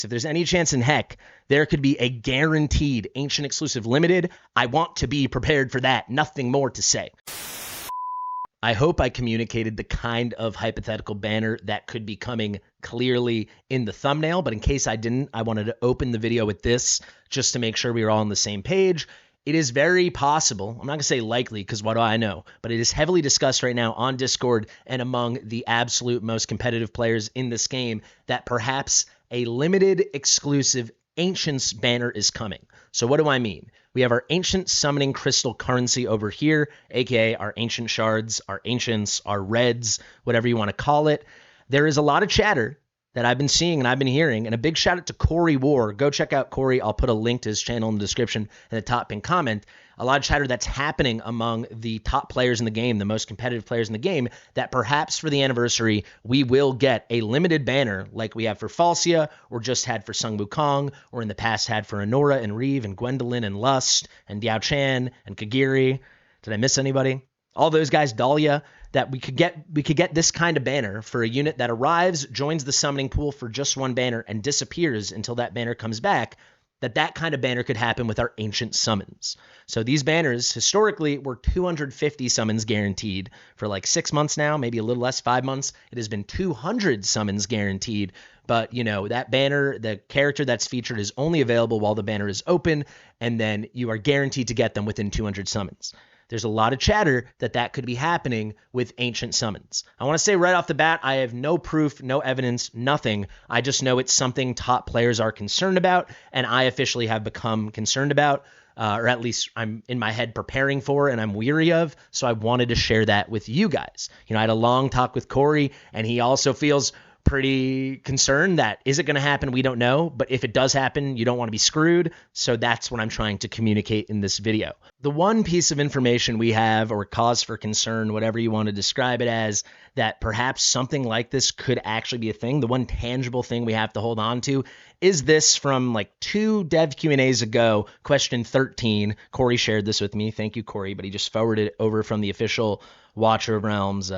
If there's any chance in heck there could be a guaranteed Ancient exclusive limited, I want to be prepared for that. Nothing more to say. I hope I communicated the kind of hypothetical banner that could be coming clearly in the thumbnail, but in case I didn't, I wanted to open the video with this just to make sure we were all on the same page. It is very possible, I'm not going to say likely because what do I know, but it is heavily discussed right now on Discord and among the absolute most competitive players in this game that perhaps a limited exclusive Ancients banner is coming. So what do I mean? We have our Ancient Summoning Crystal currency over here, aka our Ancient Shards, our Ancients, our Reds, whatever you want to call it. There is a lot of chatter that I've been seeing and I've been hearing, and a big shout out to Corey War. Go check out Corey. I'll put a link to his channel in the description and the top pinned comment. A lot of chatter that's happening among the top players in the game, the most competitive players in the game, that perhaps for the anniversary, we will get a limited banner like we have for Falsia, or just had for Sung Wukong, or in the past had for Honora and Reeve and Gwendolyn and Lust and Diao Chan and Kagiri. Did I miss anybody? All those guys, Dahlia, that we could get this kind of banner for a unit that arrives, joins the summoning pool for just one banner, and disappears until that banner comes back. That kind of banner could happen with our Ancient summons. So these banners historically were 250 summons guaranteed for like 6 months now, maybe a little less, 5 months. It has been 200 summons guaranteed, but you know, that banner, the character that's featured is only available while the banner is open, and then you are guaranteed to get them within 200 summons. There's a lot of chatter that could be happening with Ancient summons. I want to say right off the bat, I have no proof, no evidence, nothing. I just know it's something top players are concerned about, and I officially have become concerned about, or at least I'm in my head preparing for, and I'm weary of. So I wanted to share that with you guys. You know, I had a long talk with Corey, and he also feels pretty concerned that is it going to happen? We don't know. But if it does happen, you don't want to be screwed. So that's what I'm trying to communicate in this video. The one piece of information we have, or cause for concern, whatever you want to describe it as, that perhaps something like this could actually be a thing. The one tangible thing we have to hold on to is this from like 2 dev Q&As ago, question 13. Corey shared this with me. Thank you, Corey. But he just forwarded it over from the official Watcher of Realms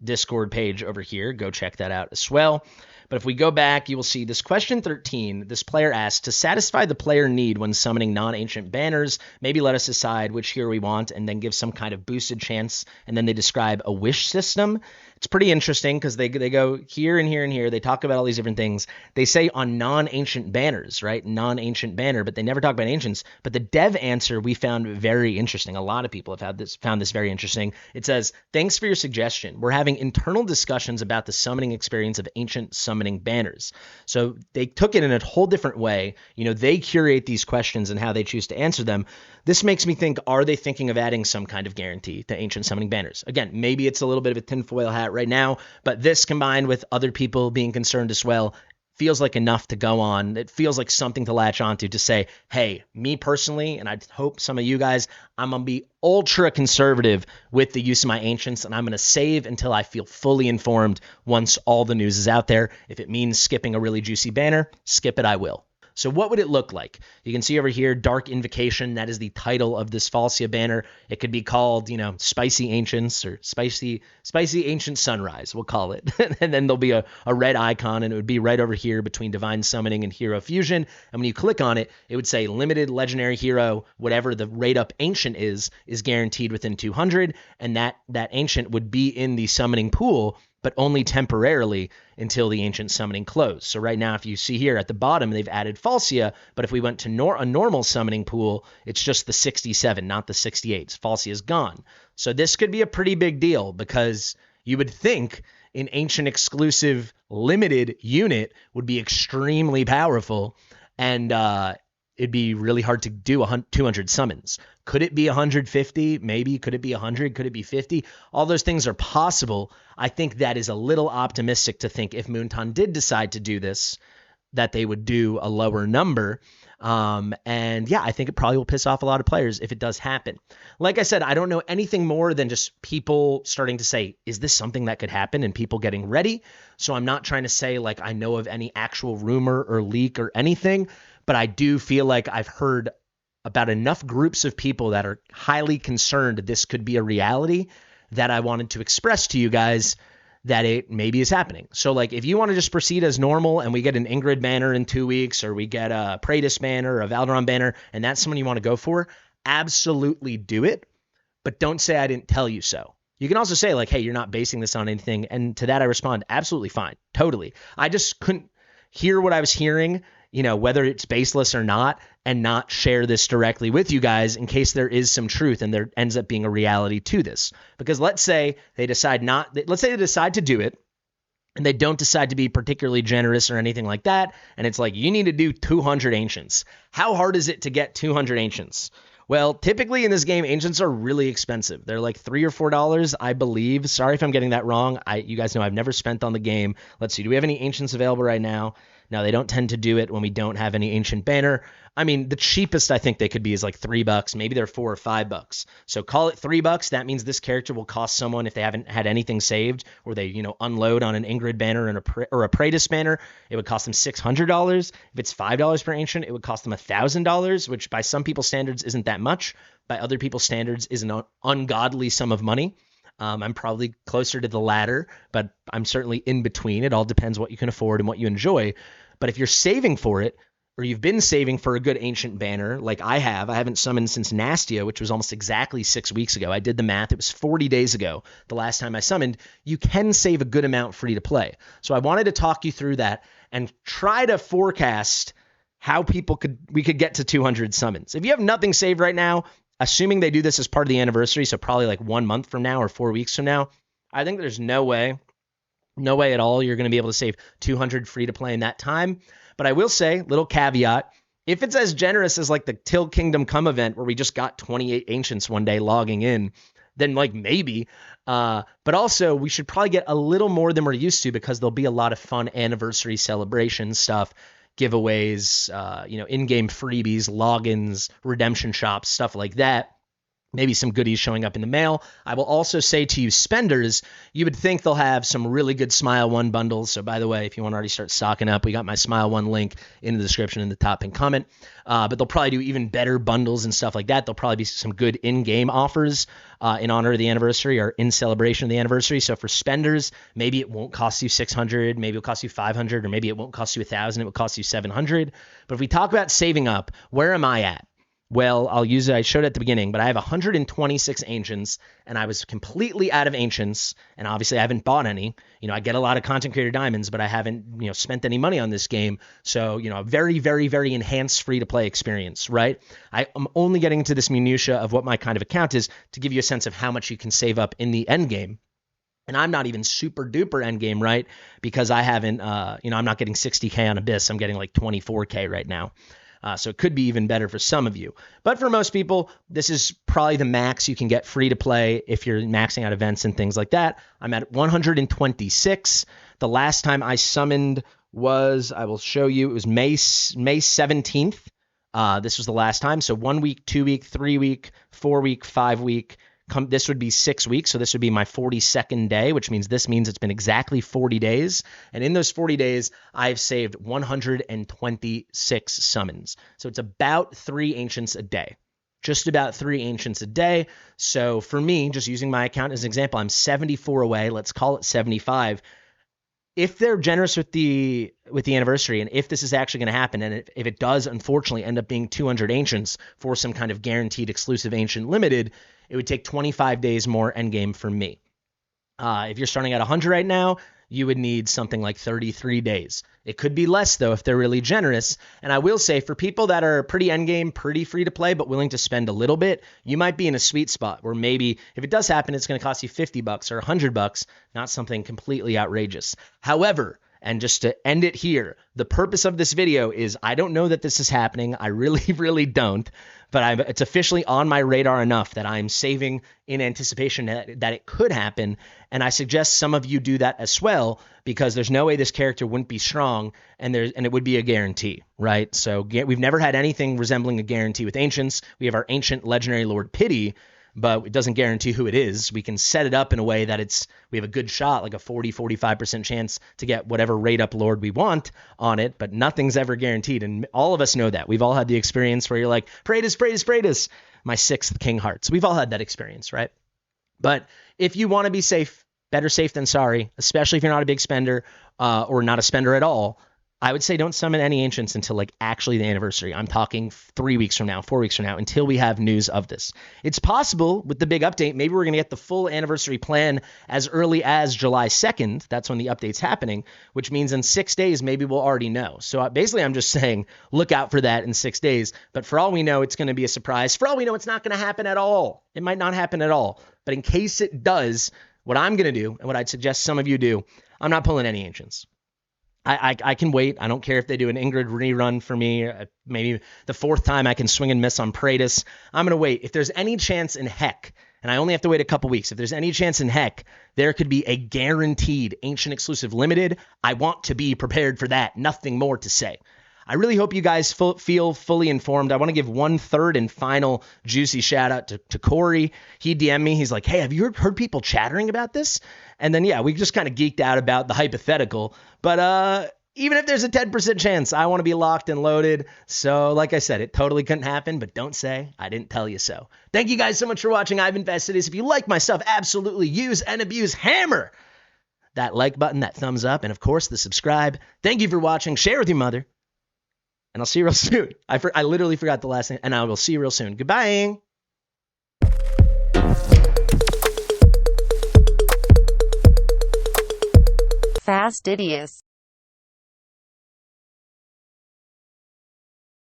Discord page over here. Go check that out as well. But if we go back, you will see this question 13. This player asked, to satisfy the player need when summoning non-ancient banners, maybe let us decide which hero we want and then give some kind of boosted chance. And then they describe a wish system. It's pretty interesting because they go here and here and here. They talk about all these different things. They say on non-ancient banners, right? Non-ancient banner, but they never talk about ancients. But the dev answer we found very interesting. A lot of people have found this very interesting. It says, thanks for your suggestion. We're having internal discussions about the summoning experience of ancient summoning banners. So they took it in a whole different way. You know, they curate these questions and how they choose to answer them. This makes me think, are they thinking of adding some kind of guarantee to ancient summoning banners? Again, maybe it's a little bit of a tinfoil hat right now, but this combined with other people being concerned as well feels like enough to go on. It feels like something to latch onto to say, hey, me personally, and I hope some of you guys, I'm going to be ultra conservative with the use of my ancients, and I'm going to save until I feel fully informed once all the news is out there. If it means skipping a really juicy banner, skip it, I will. So what would it look like? You can see over here, Dark Invocation. That is the title of this Falsia banner. It could be called, you know, Spicy Ancients or Spicy Ancient Sunrise, we'll call it. And then there'll be a red icon, and it would be right over here between Divine Summoning and Hero Fusion. And when you click on it, it would say Limited Legendary Hero, whatever the rate up Ancient is guaranteed within 200. And that Ancient would be in the summoning pool, but only temporarily until the Ancient Summoning closed. So right now, if you see here at the bottom, they've added Falsia, but if we went to a normal summoning pool, it's just the 67, not the 68. Falsia is gone. So this could be a pretty big deal because you would think an Ancient exclusive limited unit would be extremely powerful, and it'd be really hard to do 200 summons. Could it be 150? Maybe. Could it be 100? Could it be 50? All those things are possible. I think that is a little optimistic to think if Moonton did decide to do this, that they would do a lower number. And yeah, I think it probably will piss off a lot of players if it does happen. Like I said, I don't know anything more than just people starting to say, is this something that could happen, and people getting ready? So I'm not trying to say like I know of any actual rumor or leak or anything, but I do feel like I've heard about enough groups of people that are highly concerned this could be a reality that I wanted to express to you guys that it maybe is happening. So like if you want to just proceed as normal and we get an Ingrid banner in 2 weeks, or we get a Praetus banner or a Valderon banner, and that's someone you want to go for, absolutely do it. But don't say I didn't tell you so. You can also say like, hey, you're not basing this on anything. And to that I respond, absolutely fine. Totally. I just couldn't hear what I was hearing, whether it's baseless or not, and not share this directly with you guys in case there is some truth and there ends up being a reality to this. Because let's say they decide to do it, and they don't decide to be particularly generous or anything like that, and it's like, you need to do 200 ancients. How hard is it to get 200 ancients? Well, typically in this game, ancients are really expensive. They're like $3 or $4, I believe. Sorry if I'm getting that wrong. You guys know I've never spent on the game. Let's see. Do we have any ancients available right now? No, they don't tend to do it when we don't have any ancient banner. I mean, the cheapest I think they could be is like $3. Maybe they're $4 or $5. So call it $3. That means this character will cost someone, if they haven't had anything saved, or they, unload on an Ingrid banner or a Praetus banner, it would cost them $600. If it's $5 per ancient, it would cost them $1,000, which by some people's standards isn't that much. By other people's standards is an ungodly sum of money. I'm probably closer to the latter, but I'm certainly in between. It all depends what you can afford and what you enjoy. But if you're saving for it, or you've been saving for a good ancient banner, like I haven't summoned since Nastia, which was almost exactly 6 weeks ago. I did the math. It was 40 days ago the last time I summoned. You can save a good amount free to play. So I wanted to talk you through that and try to forecast how we could get to 200 summons. If you have nothing saved right now, assuming they do this as part of the anniversary, so probably like 1 month from now or 4 weeks from now, I think there's no way at all you're going to be able to save 200 free to play in that time. But I will say, little caveat, if it's as generous as like the Till Kingdom Come event where we just got 28 ancients one day logging in, then like maybe. But also we should probably get a little more than we're used to, because there'll be a lot of fun anniversary celebration stuff, giveaways, in-game freebies, logins, redemption shops, stuff like that. Maybe some goodies showing up in the mail. I will also say to you spenders, you would think they'll have some really good Smile 1 bundles. So by the way, if you want to already start stocking up, we got my Smile 1 link in the description in the top and comment. But they'll probably do even better bundles and stuff like that. There'll probably be some good in-game offers in honor of the anniversary or in celebration of the anniversary. So for spenders, maybe it won't cost you 600, maybe it'll cost you 500, or maybe it won't cost you 1,000, it will cost you 700. But if we talk about saving up, where am I at? Well, I showed it at the beginning, but I have 126 ancients, and I was completely out of ancients, and obviously I haven't bought any. I get a lot of content creator diamonds, but I haven't, spent any money on this game. So, a very, very, very enhanced free-to-play experience, right? I'm only getting into this minutia of what my kind of account is to give you a sense of how much you can save up in the end game. And I'm not even super duper end game, right? Because I haven't, I'm not getting 60K on Abyss. I'm getting like 24K right now. So it could be even better for some of you. But for most people, this is probably the max you can get free to play if you're maxing out events and things like that. I'm at 126. The last time I summoned was, I will show you, it was May 17th. This was the last time. So 1 week, 2 week, 3 week, 4 week, 5 week. This would be 6 weeks, so this would be my 42nd day, which means it's been exactly 40 days. And in those 40 days, I've saved 126 summons. So it's about 3 ancients a day. Just about 3 ancients a day. So for me, just using my account as an example, I'm 74 away. Let's call it 75. If they're generous with the anniversary, and if this is actually going to happen, and if it does unfortunately end up being 200 ancients for some kind of guaranteed exclusive ancient limited, it would take 25 days more endgame for me. If you're starting at 100 right now, you would need something like 33 days. It could be less, though, if they're really generous. And I will say, for people that are pretty endgame, pretty free to play, but willing to spend a little bit, you might be in a sweet spot where maybe if it does happen, it's going to cost you $50 or $100, not something completely outrageous. However, and just to end it here, the purpose of this video is I don't know that this is happening. I really, really don't. But it's officially on my radar enough that I'm saving in anticipation that it could happen. And I suggest some of you do that as well, because there's no way this character wouldn't be strong, and it would be a guarantee, right? So we've never had anything resembling a guarantee with Ancients. We have our Ancient Legendary Lord Pity, but it doesn't guarantee who it is. We can set it up in a way that we have a good shot, like a 40-45% chance to get whatever rate up Lord we want on it, but nothing's ever guaranteed. And all of us know that. We've all had the experience where you're like, Praetus, Praetus, Praetus, my 6th King Hearts. We've all had that experience, right? But if you want to be safe, better safe than sorry, especially if you're not a big spender or not a spender at all. I would say don't summon any ancients until like actually the anniversary. I'm talking 3 weeks from now, 4 weeks from now, until we have news of this. It's possible with the big update, maybe we're going to get the full anniversary plan as early as July 2nd. That's when the update's happening, which means in 6 days, maybe we'll already know. So basically, I'm just saying, look out for that in 6 days. But for all we know, it's going to be a surprise. For all we know, it's not going to happen at all. It might not happen at all. But in case it does, what I'm going to do, and what I'd suggest some of you do, I'm not pulling any ancients. I can wait. I don't care if they do an Ingrid rerun for me. Maybe the 4th time I can swing and miss on Praetus. I'm going to wait. If there's any chance in heck, and I only have to wait a couple weeks, if there's any chance in heck, there could be a guaranteed Ancient Exclusive Limited. I want to be prepared for that. Nothing more to say. I really hope you guys feel fully informed. I want to give one third and final juicy shout out to Corey. He DM'd me. He's like, hey, have you heard people chattering about this? And then, yeah, we just kind of geeked out about the hypothetical. But even if there's a 10% chance, I want to be locked and loaded. So like I said, it totally couldn't happen, but don't say I didn't tell you so. Thank you guys so much for watching. I've been Fastidious. If you like my stuff, absolutely use and abuse. Hammer that like button, that thumbs up, and of course the subscribe. Thank you for watching. Share with your mother. And I'll see you real soon. I literally forgot the last name, and I will see you real soon. Goodbye. Fastidious.